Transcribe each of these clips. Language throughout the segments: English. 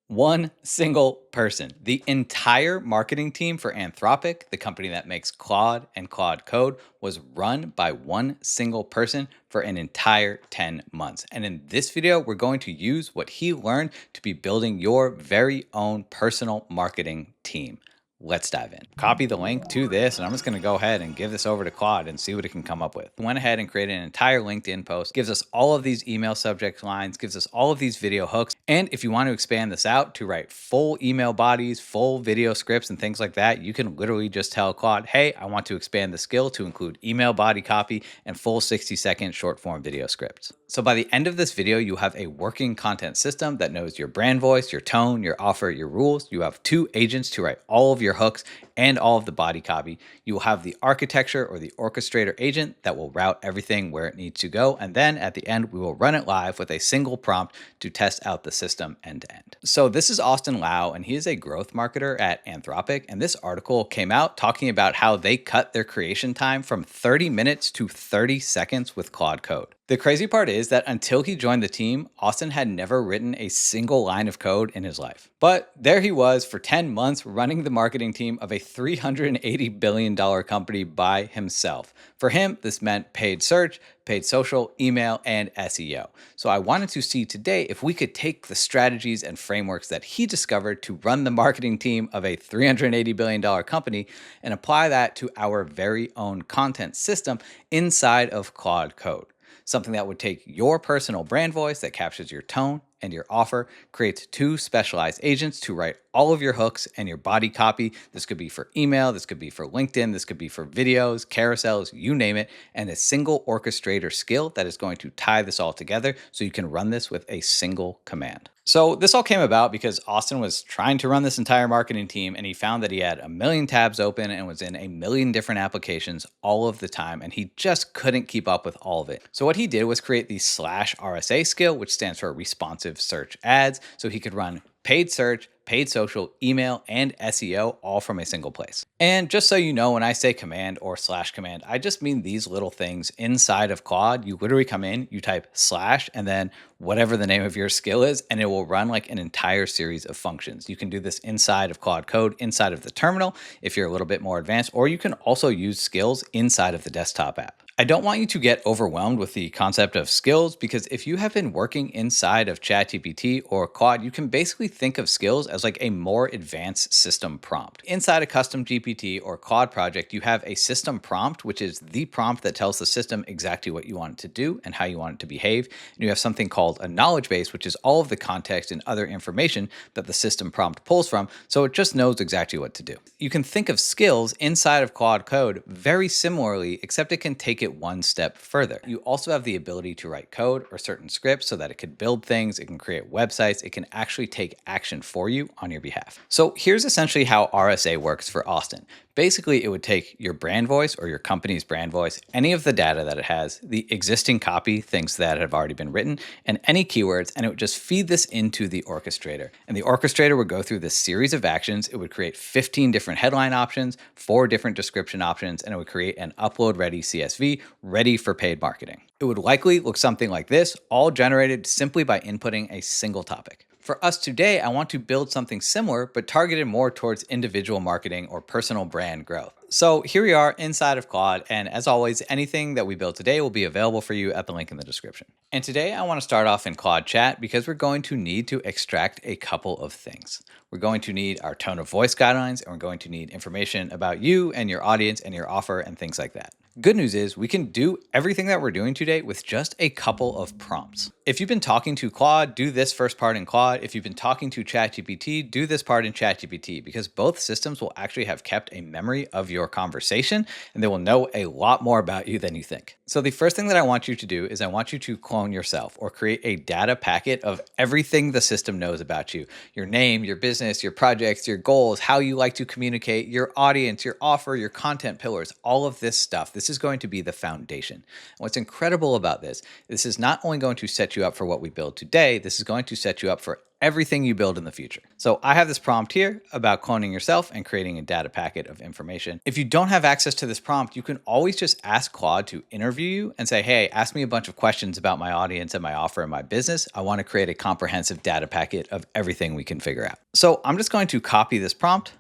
One single person. The entire marketing team for Anthropic, the company that makes Claude and Claude Code, was run by one single person for an entire 10 months. And in this video, we're going to use what he learned to be building your very own personal marketing team. Let's dive in. Copy the link to this, and I'm just going to go ahead and give this over to Claude and see what it can come up with. Went ahead and created an entire LinkedIn post, gives us all of these email subject lines, gives us all of these video hooks. And if you want to expand this out to write full email bodies, full video scripts, and things like that, you can literally just tell Claude, hey, I want to expand the skill to include email body copy and full 60-second short form video scripts. So by the end of this video, you have a working content system that knows your brand voice, your tone, your offer, your rules. You have 2 agents to write all of your hooks and all of the body copy. You will have the architecture or the orchestrator agent that will route everything where it needs to go. And then at the end, we will run it live with a single prompt to test out the system end to end. So this is Austin Lough, and he is a growth marketer at Anthropic. And this article came out talking about how they cut their creation time from 30 minutes to 30 seconds with Claude Code. The crazy part is that until he joined the team, Austin had never written a single line of code in his life. But there he was for 10 months running the marketing team of a $380 billion company by himself. For him, this meant paid search, paid social, email, and SEO. So I wanted to see today if we could take the strategies and frameworks that he discovered to run the marketing team of a $380 billion company and apply that to our very own content system inside of Claude Code. Something that would take your personal brand voice that captures your tone and your offer, creates 2 specialized agents to write all of your hooks and your body copy. This could be for email, this could be for LinkedIn, this could be for videos, carousels, you name it, and a single orchestrator skill that is going to tie this all together so you can run this with a single command. So this all came about because Austin was trying to run this entire marketing team, and he found that he had a million tabs open and was in a million different applications all of the time, and he just couldn't keep up with all of it. So what he did was create the /RSA skill, which stands for responsive search ads, so he could run paid search, paid social, email, and SEO all from a single place. And just so you know, when I say command or /command, I just mean these little things inside of Claude. You literally come in, you type / and then whatever the name of your skill is, and it will run like an entire series of functions. You can do this inside of Claude Code, inside of the terminal, if you're a little bit more advanced, or you can also use skills inside of the desktop app. I don't want you to get overwhelmed with the concept of skills, because if you have been working inside of ChatGPT or Claude, you can basically think of skills as like a more advanced system prompt. Inside a custom GPT or Claude project, you have a system prompt, which is the prompt that tells the system exactly what you want it to do and how you want it to behave. And you have something called a knowledge base, which is all of the context and other information that the system prompt pulls from, so it just knows exactly what to do. You can think of skills inside of Claude Code very similarly, except it can take it one step further. You also have the ability to write code or certain scripts so that it could build things, it can create websites, it can actually take action for you on your behalf. So here's essentially how RSA works for Austin. Basically, it would take your brand voice or your company's brand voice, any of the data that it has, the existing copy, things that have already been written, and any keywords, and it would just feed this into the orchestrator. And the orchestrator would go through this series of actions. It would create 15 different headline options, 4 different description options, and it would create an upload-ready CSV ready for paid marketing. It would likely look something like this, all generated simply by inputting a single topic. For us today, I want to build something similar, but targeted more towards individual marketing or personal brand growth. So here we are inside of Claude, and as always, anything that we build today will be available for you at the link in the description. And today I want to start off in Claude Chat because we're going to need to extract a couple of things. We're going to need our tone of voice guidelines, and we're going to need information about you and your audience and your offer and things like that. Good news is we can do everything that we're doing today with just a couple of prompts. If you've been talking to Claude, do this first part in Claude. If you've been talking to ChatGPT, do this part in ChatGPT, because both systems will actually have kept a memory of your conversation, and they will know a lot more about you than you think. So the first thing that I want you to do is I want you to clone yourself or create a data packet of everything the system knows about you. Your name, your business, your projects, your goals, how you like to communicate, your audience, your offer, your content pillars, all of this stuff. This This is going to be the foundation. And what's incredible about this is not only going to set you up for what we build today, this is going to set you up for everything you build in the future. So I have this prompt here about cloning yourself and creating a data packet of information. If you don't have access to this prompt, you can always just ask Claude to interview you and say, hey, ask me a bunch of questions about my audience and my offer and my business. I want to create a comprehensive data packet of everything we can figure out. So I'm just going to copy this prompt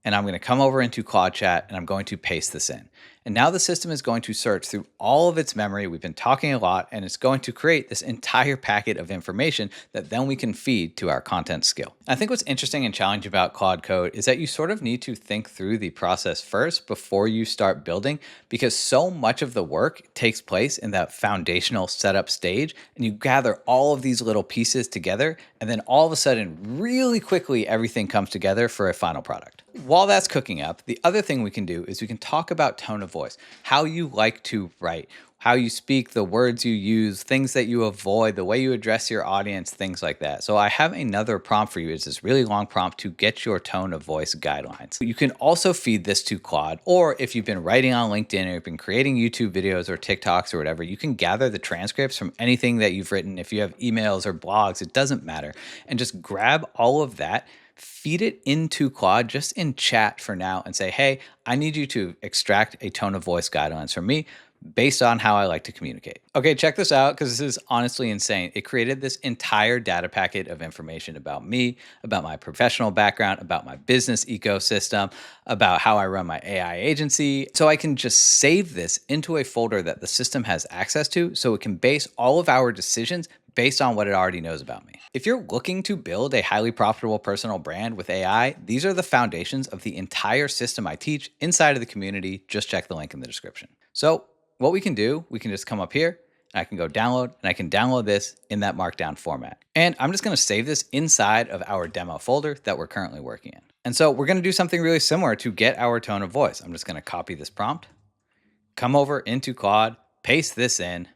and I'm going to come over into Claude Chat and I'm going to paste this in. And now the system is going to search through all of its memory. We've been talking a lot, and it's going to create this entire packet of information that then we can feed to our content skill. I think what's interesting and challenging about Claude Code is that you sort of need to think through the process first before you start building, because so much of the work takes place in that foundational setup stage, and you gather all of these little pieces together, and then all of a sudden, really quickly, everything comes together for a final product. While that's cooking up, the other thing we can do is we can talk about tone of voice, how you like to write, how you speak, the words you use, things that you avoid, the way you address your audience, things like that. So I have another prompt for you. It's this really long prompt to get your tone of voice guidelines. You can also feed this to Claude, or if you've been writing on LinkedIn or you've been creating YouTube videos or TikToks or whatever, you can gather the transcripts from anything that you've written. If you have emails or blogs, it doesn't matter. And just grab all of that, feed it into Claude just in chat for now and say, hey, I need you to extract a tone of voice guidelines from me based on how I like to communicate. Okay, check this out, because this is honestly insane. It created this entire data packet of information about me, about my professional background, about my business ecosystem, about how I run my AI agency. So I can just save this into a folder that the system has access to, so it can base all of our decisions based on what it already knows about me. If you're looking to build a highly profitable personal brand with AI, these are the foundations of the entire system I teach inside of the community. Just check the link in the description. So what we can do, we can just come up here and I can go download, and I can download this in that markdown format. And I'm just going to save this inside of our demo folder that we're currently working in. And so we're going to do something really similar to get our tone of voice. I'm just going to copy this prompt, come over into Claude, paste this in.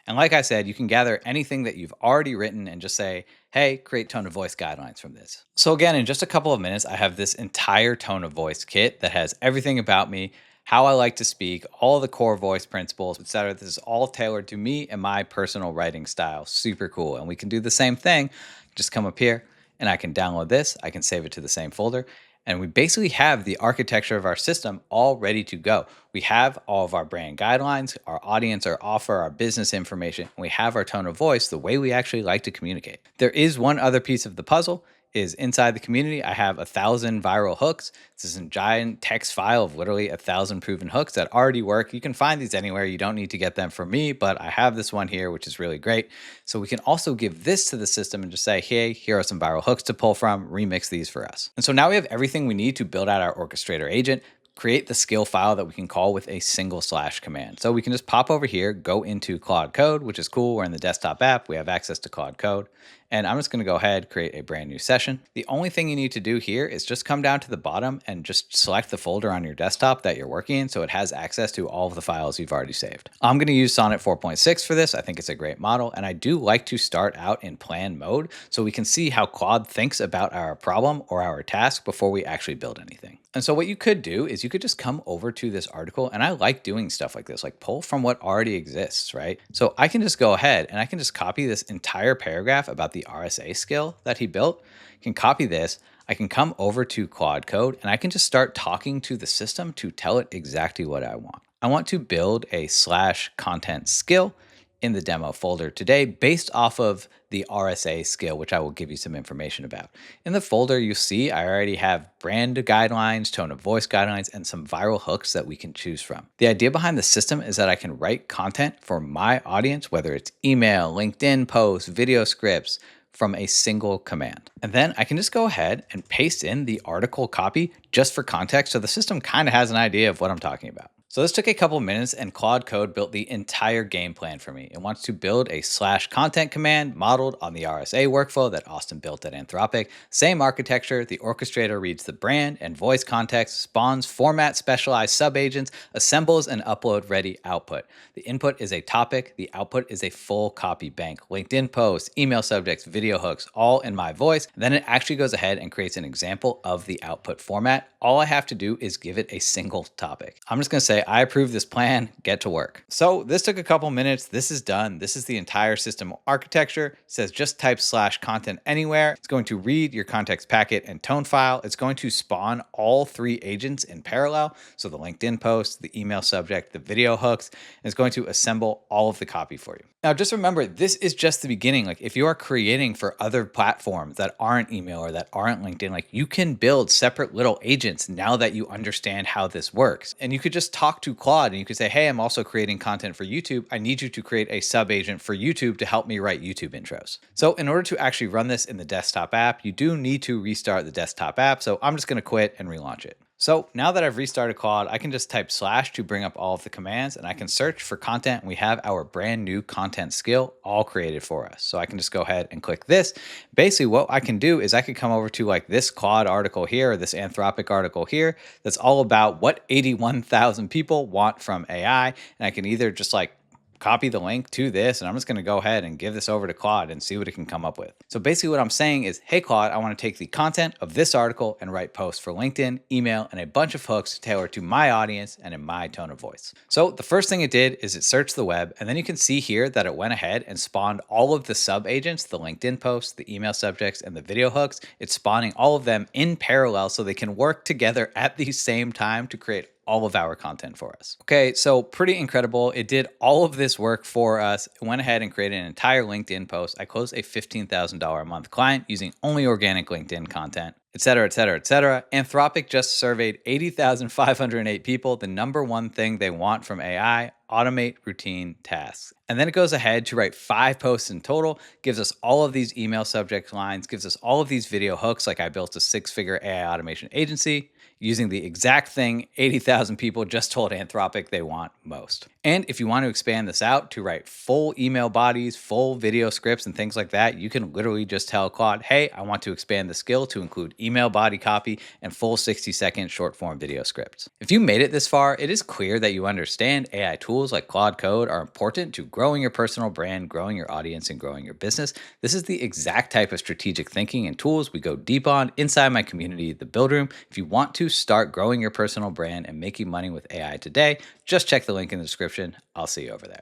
And like I said, you can gather anything that you've already written and just say, hey, create tone of voice guidelines from this. So again, in just a couple of minutes, I have this entire tone of voice kit that has everything about me, how I like to speak, all the core voice principles, etc. This is all tailored to me and my personal writing style. Super cool. And we can do the same thing. Just come up here and I can download this. I can save it to the same folder. And we basically have the architecture of our system all ready to go. We have all of our brand guidelines, our audience, our offer, our business information, and we have our tone of voice the way we actually like to communicate. There is one other piece of the puzzle. Is inside the community, I have 1,000 viral hooks. This is a giant text file of literally 1,000 proven hooks that already work. You can find these anywhere. You don't need to get them from me, but I have this one here, which is really great. So we can also give this to the system and just say, hey, here are some viral hooks to pull from, remix these for us. And so now we have everything we need to build out our Orchestrator agent, create the skill file that we can call with a single / command. So we can just pop over here, go into Claude Code, which is cool. We're in the desktop app. We have access to Claude Code. And I'm just going to go ahead, create a brand new session. The only thing you need to do here is just come down to the bottom and just select the folder on your desktop that you're working in so it has access to all of the files you've already saved. I'm going to use Sonnet 4.6 for this. I think it's a great model. And I do like to start out in plan mode so we can see how Claude thinks about our problem or our task before we actually build anything. And so what you could do is you could just come over to this article, and I like doing stuff like this, like pull from what already exists, right? So I can just go ahead and I can just copy this entire paragraph about the RSA skill that he built. I can copy this. I can come over to Claude Code and I can just start talking to the system to tell it exactly what I want. I want to build a /content skill in the demo folder today based off of the RSA skill, which I will give you some information about. In the folder, you see I already have brand guidelines, tone of voice guidelines, and some viral hooks that we can choose from. The idea behind the system is that I can write content for my audience, whether it's email, LinkedIn posts, video scripts, from a single command. And then I can just go ahead and paste in the article copy just for context, so the system kind of has an idea of what I'm talking about. So this took a couple minutes, and Claude Code built the entire game plan for me. It wants to build a /content command modeled on the RSA workflow that Austin built at Anthropic. Same architecture, the orchestrator reads the brand and voice context, spawns format specialized subagents, assembles an upload ready output. The input is a topic, the output is a full copy bank. LinkedIn posts, email subjects, video hooks, all in my voice. Then it actually goes ahead and creates an example of the output format. All I have to do is give it a single topic. I'm just gonna say I approve this plan, get to work. So this took a couple minutes. This is done. This is the entire system architecture. It says just type /content anywhere. It's going to read your context packet and tone file. It's going to spawn all 3 agents in parallel. So the LinkedIn post, the email subject, the video hooks, and it's going to assemble all of the copy for you. Now, just remember, this is just the beginning. Like if you are creating for other platforms that aren't email or that aren't LinkedIn, like you can build separate little agents now that you understand how this works. And you could just talk to Claude and you could say, hey, I'm also creating content for YouTube. I need you to create a sub agent for YouTube to help me write YouTube intros. So in order to actually run this in the desktop app, you do need to restart the desktop app. So I'm just going to quit and relaunch it. So now that I've restarted Claude, I can just type / to bring up all of the commands and I can search for content. We have our brand new content skill all created for us. So I can just go ahead and click this. Basically what I can do is I could come over to like this Claude article here, or this Anthropic article here, that's all about what 81,000 people want from AI. And I can either just like copy the link to this, and I'm just going to go ahead and give this over to Claude and see what it can come up with. So basically what I'm saying is, hey, Claude, I want to take the content of this article and write posts for LinkedIn, email, and a bunch of hooks tailored to my audience and in my tone of voice. So the first thing it did is it searched the web, and then you can see here that it went ahead and spawned all of the sub agents, the LinkedIn posts, the email subjects, and the video hooks. It's spawning all of them in parallel so they can work together at the same time to create all of our content for us. Okay, so pretty incredible. It did all of this work for us. It went ahead and created an entire LinkedIn post. I closed a $15,000 a month client using only organic LinkedIn content, et cetera, et cetera, et cetera. Anthropic just surveyed 80,508 people. The number one thing they want from AI: automate routine tasks. And then it goes ahead to write 5 posts in total, gives us all of these email subject lines, gives us all of these video hooks. Like I built a 6-figure AI automation agency using the exact thing 80,000 people just told Anthropic they want most. And if you want to expand this out to write full email bodies, full video scripts, and things like that, you can literally just tell Claude, hey, I want to expand the skill to include email body copy and full 60-second short form video scripts. If you made it this far, it is clear that you understand AI tools like Claude Code are important to growing your personal brand, growing your audience, and growing your business. This is the exact type of strategic thinking and tools we go deep on inside my community, The Build Room. If you want to start growing your personal brand and making money with AI today, just check the link in the description. I'll see you over there.